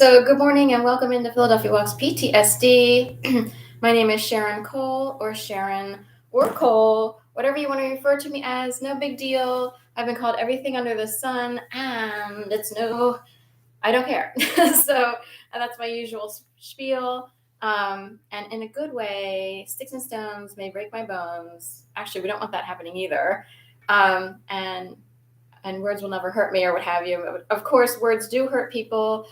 So good morning and welcome into Philadelphia Walks PTSD. My name is Sharon Cole or Sharon or Cole, whatever you want to refer to me as, no big deal. I've been called everything under the sun and I don't care. So that's my usual spiel. And in a good way, sticks and stones may break my bones. Actually, we don't want that happening either. And words will never hurt me or what have you. Of course, words do hurt people.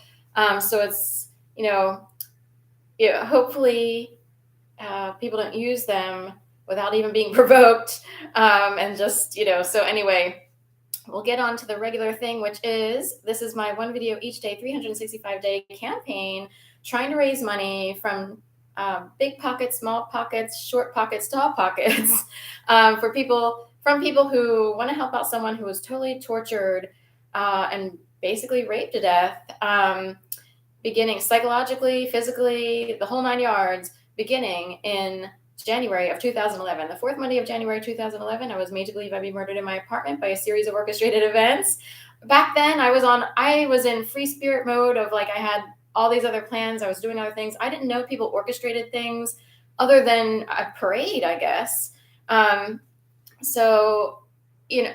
So it's, hopefully people don't use them without even being provoked. And just, so anyway, we'll get on to the regular thing, which is, this is my one video each day, 365-day campaign, trying to raise money from big pockets, small pockets, short pockets, tall pockets, from people who want to help out someone who was totally tortured and basically raped to death, beginning psychologically, physically, the whole 9 yards, beginning in January of 2011. The fourth Monday of January 2011, I was made to believe I'd be murdered in my apartment by a series of orchestrated events. Back then, I was in free spirit mode of like, I had all these other plans. I was doing other things. I didn't know people orchestrated things other than a parade, I guess. So,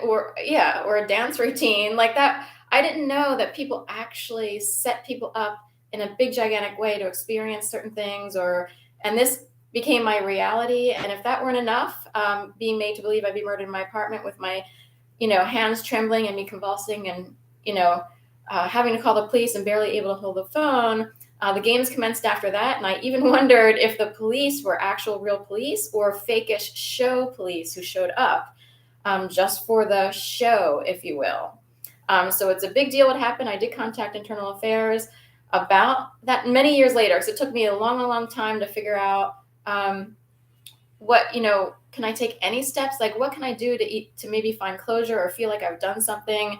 or a dance routine like that. I didn't know that people actually set people up in a big, gigantic way to experience certain things, and this became my reality. And if that weren't enough, being made to believe I'd be murdered in my apartment with my, hands trembling and me convulsing and, having to call the police and barely able to hold the phone. The games commenced after that, and I even wondered if the police were actual real police or fakeish show police who showed up just for the show, if you will. So it's a big deal what happened. I did contact Internal Affairs about that many years later, because it took me a long, long time to figure out what, can I take any steps? Like, what can I do to maybe find closure or feel like I've done something?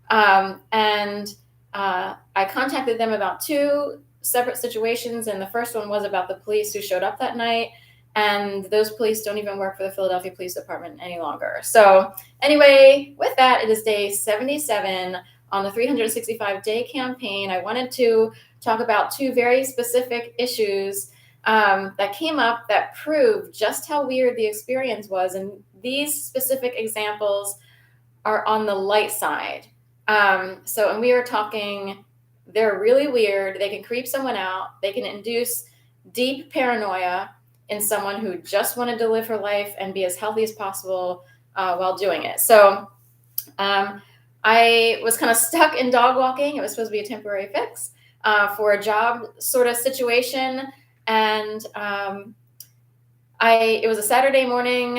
And I contacted them about two separate situations, and the first one was about the police who showed up that night, and those police don't even work for the Philadelphia Police Department any longer. So anyway, with that, it is day 77 on the 365-day campaign. I wanted to talk about two very specific issues that came up that proved just how weird the experience was, and these specific examples are on the light side. And we are talking, they're really weird. They can creep someone out. They can induce deep paranoia in someone who just wanted to live her life and be as healthy as possible while doing it. So I was kind of stuck in dog walking. It was supposed to be a temporary fix for a job sort of situation. And it was a Saturday morning.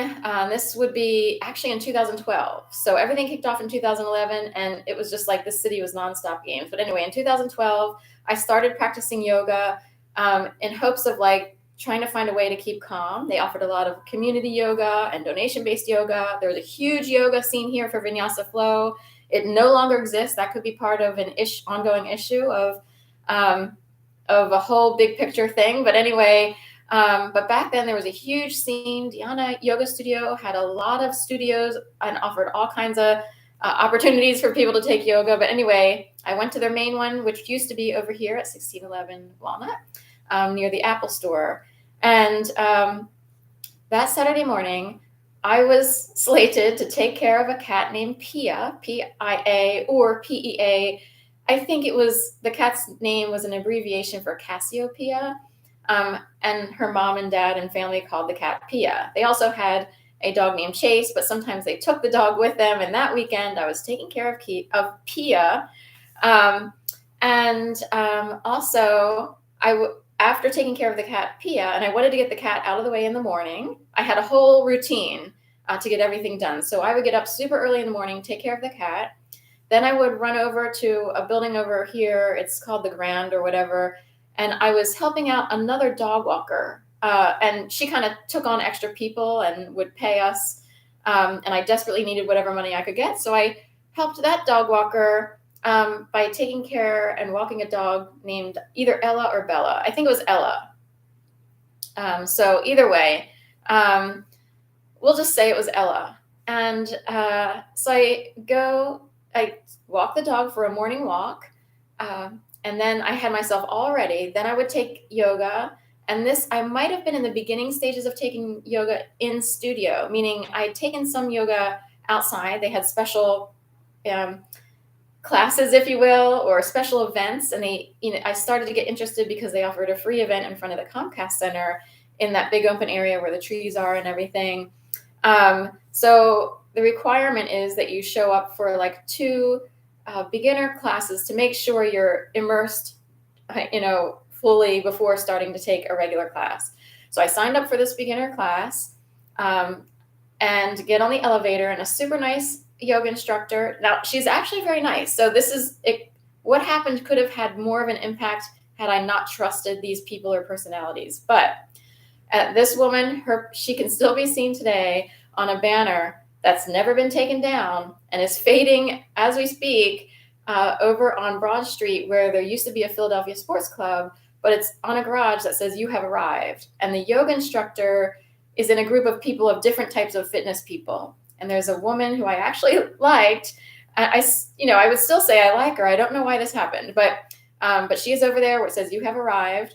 This would be actually in 2012. So everything kicked off in 2011, and it was just like the city was nonstop games. But anyway, in 2012, I started practicing yoga in hopes of like trying to find a way to keep calm. They offered a lot of community yoga and donation-based yoga. There was a huge yoga scene here for Vinyasa Flow. It no longer exists. That could be part of an ongoing issue of a whole big picture thing. But anyway, but back then there was a huge scene. Dhyana Yoga Studio had a lot of studios and offered all kinds of opportunities for people to take yoga. But anyway, I went to their main one, which used to be over here at 1611 Walnut, near the Apple Store. And that Saturday morning, I was slated to take care of a cat named Pia, P-I-A or P-E-A. I think the cat's name was an abbreviation for Cassiopeia. And her mom and dad and family called the cat Pia. They also had a dog named Chase, but sometimes they took the dog with them. And that weekend, I was taking care of Pia. Also, after taking care of the cat Pia, and I wanted to get the cat out of the way in the morning, I had a whole routine to get everything done. So I would get up super early in the morning, take care of the cat. Then I would run over to a building over here. It's called the Grand or whatever. And I was helping out another dog walker. And she kind of took on extra people and would pay us. And I desperately needed whatever money I could get. So I helped that dog walker by taking care and walking a dog named either Ella or Bella. I think it was Ella. So either way, we'll just say it was Ella. And so I walk the dog for a morning walk. And then I had myself all ready. Then I would take yoga. And this, I might have been in the beginning stages of taking yoga in studio, meaning I had taken some yoga outside. They had special classes, if you will, or special events. And I started to get interested because they offered a free event in front of the Comcast Center in that big open area where the trees are and everything. So the requirement is that you show up for like 2 beginner classes to make sure you're immersed, fully before starting to take a regular class. So I signed up for this beginner class and get on the elevator, and a super nice yoga instructor. Now, she's actually very nice. So this is it. What happened could have had more of an impact had I not trusted these people or personalities. But this woman, she can still be seen today on a banner that's never been taken down and is fading as we speak over on Broad Street, where there used to be a Philadelphia sports club, but it's on a garage that says "You have arrived." And the yoga instructor is in a group of people of different types of fitness people. And there's a woman who I actually liked. I would still say I like her. I don't know why this happened, but she is over there where it says "You have arrived."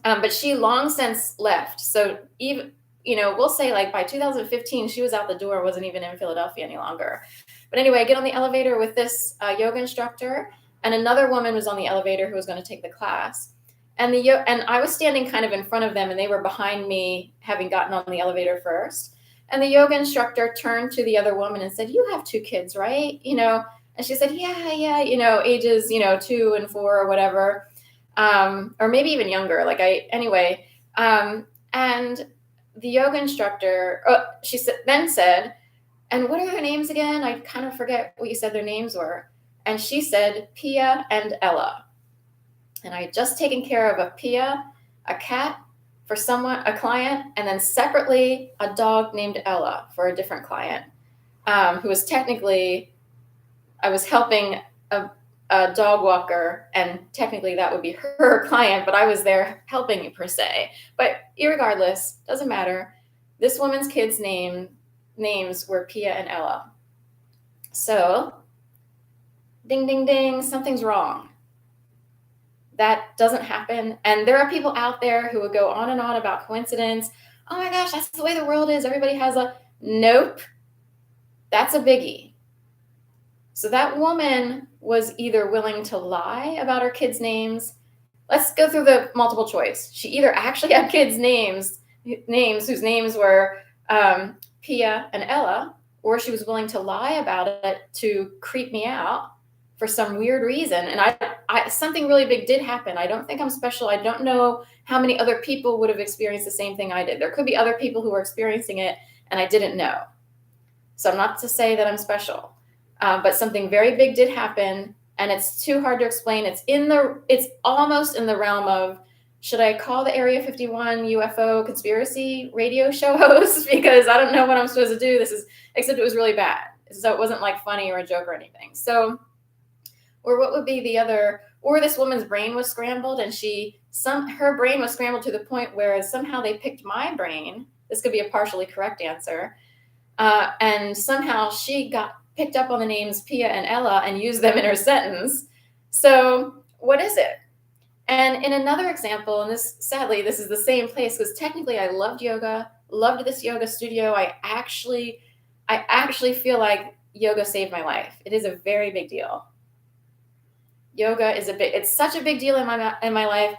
But she long since left. So even, we'll say like by 2015, she was out the door, wasn't even in Philadelphia any longer. But anyway, I get on the elevator with this yoga instructor, and another woman was on the elevator who was going to take the class. And I was standing kind of in front of them, and they were behind me, having gotten on the elevator first. And the yoga instructor turned to the other woman and said, "You have 2 kids, right?" And she said, yeah, ages, 2 and 4 or whatever. Or maybe even younger. And the yoga instructor, she then said, "And what are their names again?" I kind of forget what you said their names were. And she said, "Pia and Ella." And I had just taken care of a Pia, a cat for a client, and then separately a dog named Ella for a different client, who was technically, I was helping a dog walker, and technically that would be her client, but I was there helping per se. But irregardless, doesn't matter. This woman's kids' names were Pia and Ella. So, ding, ding, ding, something's wrong. That doesn't happen. And there are people out there who would go on and on about coincidence. Oh my gosh, that's the way the world is. Everybody has nope. That's a biggie. So that woman was either willing to lie about her kids' names. Let's go through the multiple choice. She either actually had kids' names whose names were Pia and Ella, or she was willing to lie about it to creep me out for some weird reason. And something really big did happen. I don't think I'm special. I don't know how many other people would have experienced the same thing I did. There could be other people who were experiencing it and I didn't know. So I'm not to say that I'm special. But something very big did happen, and it's too hard to explain. It's almost in the realm of, should I call the Area 51 UFO conspiracy radio show host? Because I don't know what I'm supposed to do. Except it was really bad. So it wasn't like funny or a joke or anything. So, or what would be the other, or this woman's brain was scrambled, and her brain was scrambled to the point where somehow they picked my brain. This could be a partially correct answer. And somehow she picked up on the names Pia and Ella and used them in her sentence. So what is it? And in another example, and sadly, this is the same place, because technically I loved yoga, loved this yoga studio. I actually feel like yoga saved my life. It is a very big deal. Yoga is it's such a big deal in my life.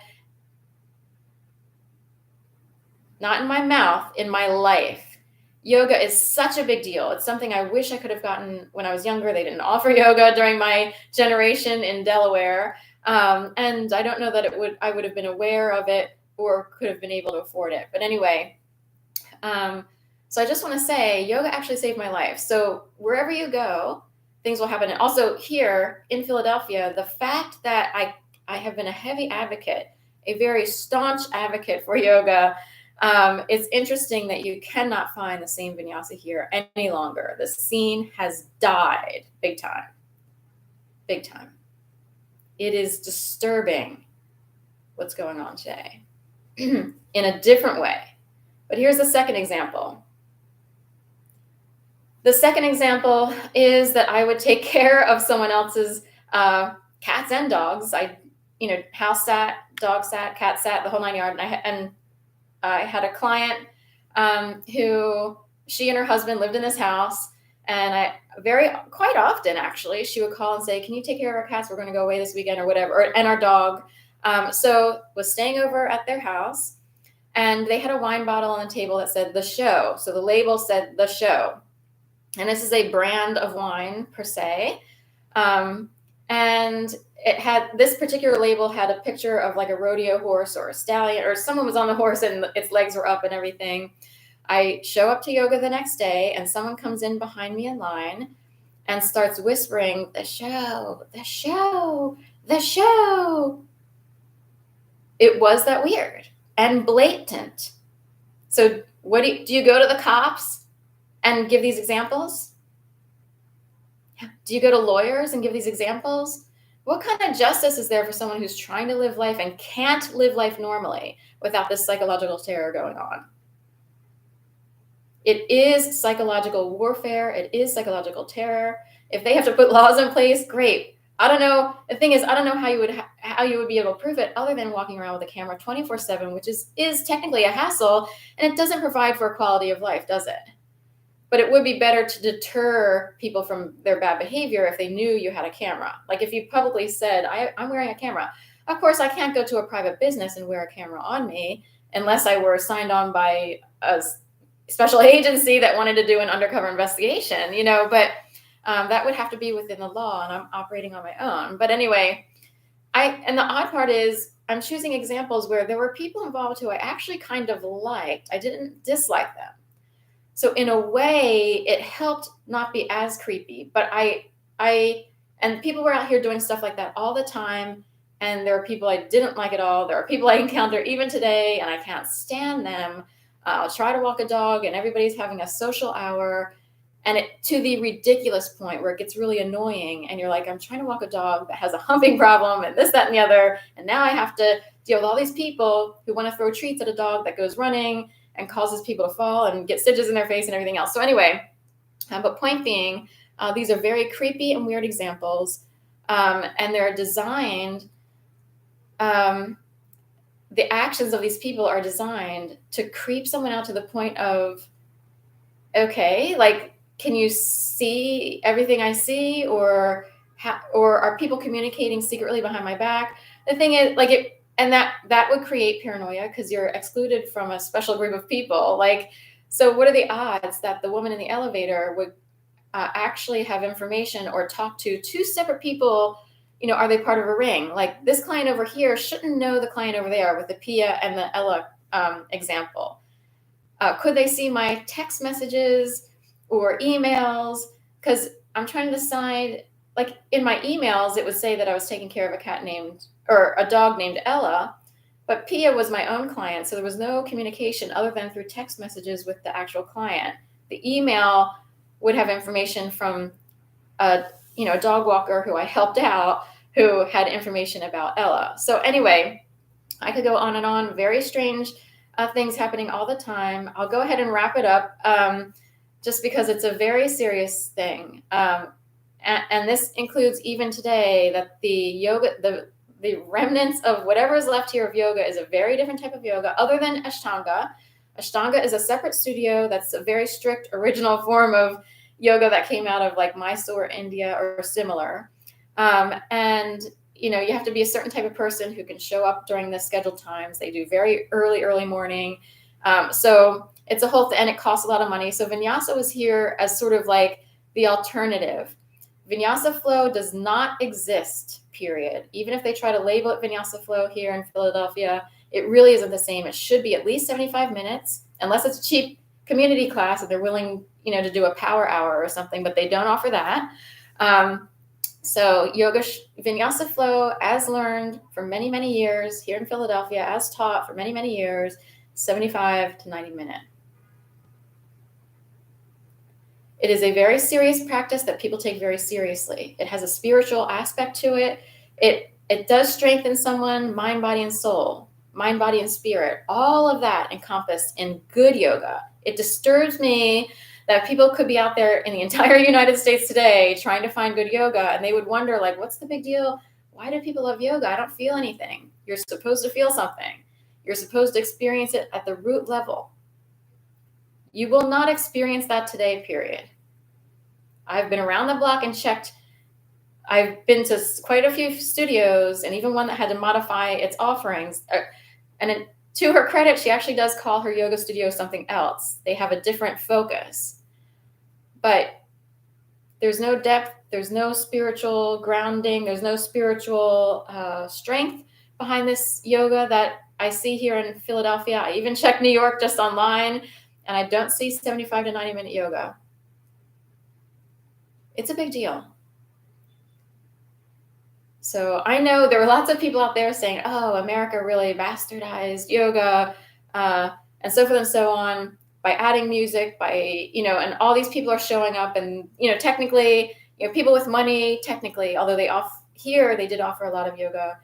Not in my mouth, in my life. Yoga is such a big deal. It's something I wish I could have gotten when I was younger. They didn't offer yoga during my generation in Delaware. And I don't know that I would have been aware of it or could have been able to afford it. But anyway, so I just want to say yoga actually saved my life. So wherever you go, things will happen. And also here in Philadelphia, the fact that I have been a heavy advocate, a very staunch advocate for yoga, it's interesting that you cannot find the same vinyasa here any longer. The scene has died big time. Big time. It is disturbing what's going on today in a different way. But here's the second example. The second example is that I would take care of someone else's cats and dogs. I house sat, dog sat, cat sat, the whole 9 yards. And I had a client who, she and her husband lived in this house, and quite often actually, she would call and say, "Can you take care of our cats? We're going to go away this weekend," or whatever, and our dog. So was staying over at their house, and they had a wine bottle on the table that said "The Show." So the label said "The Show," and this is a brand of wine per se. And this particular label had a picture of like a rodeo horse or a stallion, or someone was on the horse and its legs were up and everything. I show up to yoga the next day, and someone comes in behind me in line and starts whispering, "The show, the show, the show." It was that weird and blatant. So do you go to the cops and give these examples? Do you go to lawyers and give these examples? What kind of justice is there for someone who's trying to live life and can't live life normally without this psychological terror going on? It is psychological warfare. It is psychological terror. If they have to put laws in place, great. I don't know. The thing is, I don't know how you would be able to prove it other than walking around with a camera 24/7, which is technically a hassle, and it doesn't provide for a quality of life, does it? But it would be better to deter people from their bad behavior if they knew you had a camera. Like if you publicly said, I'm wearing a camera. Of course, I can't go to a private business and wear a camera on me unless I were signed on by a special agency that wanted to do an undercover investigation, but that would have to be within the law, and I'm operating on my own. But anyway, and the odd part is I'm choosing examples where there were people involved who I actually kind of liked. I didn't dislike them. So in a way, it helped not be as creepy, but and people were out here doing stuff like that all the time. And there are people I didn't like at all. There are people I encounter even today, and I can't stand them. I'll try to walk a dog, and everybody's having a social hour, and to the ridiculous point where it gets really annoying. And you're like, I'm trying to walk a dog that has a humping problem and this, that, and the other. And now I have to deal with all these people who want to throw treats at a dog that goes running and causes people to fall and get stitches in their face and everything else. So anyway, but point being, these are very creepy and weird examples, and they're designed, the actions of these people are designed to creep someone out to the point of, okay, like, can you see everything I see? Or are people communicating secretly behind my back? The thing is, and that would create paranoia because you're excluded from a special group of people. So what are the odds that the woman in the elevator would actually have information or talk to two separate people? Are they part of a ring? Like this client over here shouldn't know the client over there with the Pia and the Ella example. Could they see my text messages or emails? Because I'm trying to decide, like in my emails, it would say that I was taking care of a dog named Ella, but Pia was my own client. So there was no communication other than through text messages with the actual client. The email would have information from a dog walker who I helped out, who had information about Ella. So anyway, I could go on and on. Very strange things happening all the time. I'll go ahead and wrap it up just because it's a very serious thing. And this includes even today that the yoga, the remnants of whatever is left here of yoga is a very different type of yoga other than Ashtanga. Ashtanga is a separate studio that's a very strict original form of yoga that came out of like Mysore, India, or similar. And you have to be a certain type of person who can show up during the scheduled times. They do very early morning. So it's a whole thing, and it costs a lot of money. So Vinyasa was here as sort of like the alternative. Vinyasa flow does not exist, period. Even if they try to label it Vinyasa flow here in Philadelphia, it really isn't the same. It should be at least 75 minutes, unless it's a cheap community class and they're willing, to do a power hour or something, but they don't offer that. So yoga, Vinyasa flow, as learned for many, many years here in Philadelphia, as taught for many, many years, 75 to 90 minutes. It is a very serious practice that people take very seriously. It has a spiritual aspect to it. It does strengthen someone, mind, body, and soul, mind, body, and spirit, all of that encompassed in good yoga. It disturbs me that people could be out there in the entire United States today trying to find good yoga, and they would wonder, like, what's the big deal? Why do people love yoga? I don't feel anything. You're supposed to feel something. You're supposed to experience it at the root level. You will not experience that today, period. I've been around the block and checked. I've been to quite a few studios, and even one that had to modify its offerings. And to her credit, she actually does call her yoga studio something else. They have a different focus. But there's no depth, there's no spiritual grounding, there's no spiritual strength behind this yoga that I see here in Philadelphia. I even checked New York just online, and I don't see 75 to 90-minute yoga. It's a big deal. So I know there were lots of people out there saying, oh, America really bastardized yoga, and so forth and so on, by adding music, by, and all these people are showing up, and, technically, people with money, technically, although they did offer a lot of yoga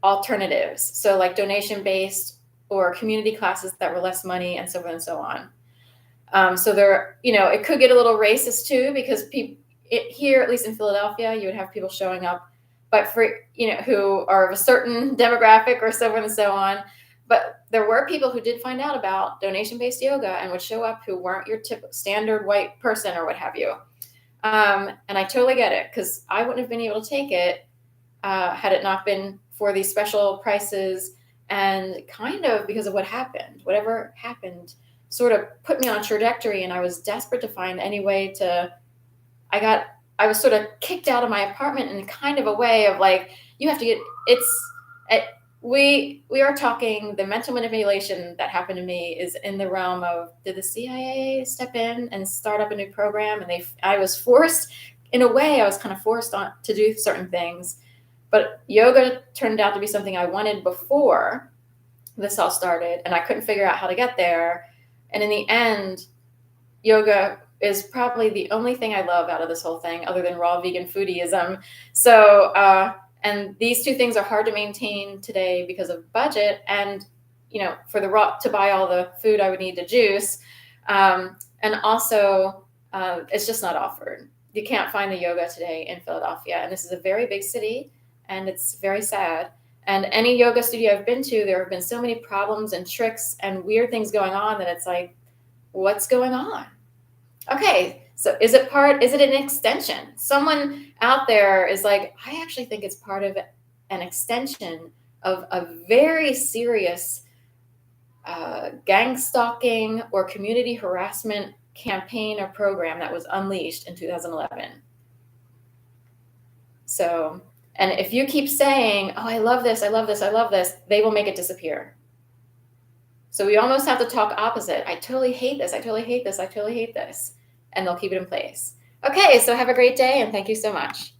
alternatives. So like donation-based or community classes that were less money, and so forth and so on. So there, it could get a little racist too, because here, at least in Philadelphia, you would have people showing up, but for, who are of a certain demographic or so forth and so on. But there were people who did find out about donation-based yoga and would show up who weren't your standard white person or what have you. And I totally get it, because I wouldn't have been able to take it had it not been for these special prices, and kind of because of whatever happened sort of put me on a trajectory, and I was desperate to find any way to, I was sort of kicked out of my apartment in kind of a way of like, you have to get, we are talking, the mental manipulation that happened to me is in the realm of, did the CIA step in and start up a new program? And I was forced, in a way, I was kind of forced on to do certain things, but yoga turned out to be something I wanted before this all started, and I couldn't figure out how to get there. And in the end, yoga is probably the only thing I love out of this whole thing, other than raw vegan foodieism. So, and these two things are hard to maintain today because of budget, and, for to buy all the food I would need to juice. And also, it's just not offered. You can't find the yoga today in Philadelphia. And this is a very big city, and it's very sad. And any yoga studio I've been to, there have been so many problems and tricks and weird things going on that it's like, what's going on? Okay, so is it an extension? Someone out there is like, I actually think it's part of an extension of a very serious gang stalking or community harassment campaign or program that was unleashed in 2011. So, and if you keep saying, oh, I love this, I love this, I love this, they will make it disappear. So we almost have to talk opposite. I totally hate this, I totally hate this, I totally hate this. And they'll keep it in place. Okay, so have a great day, and thank you so much.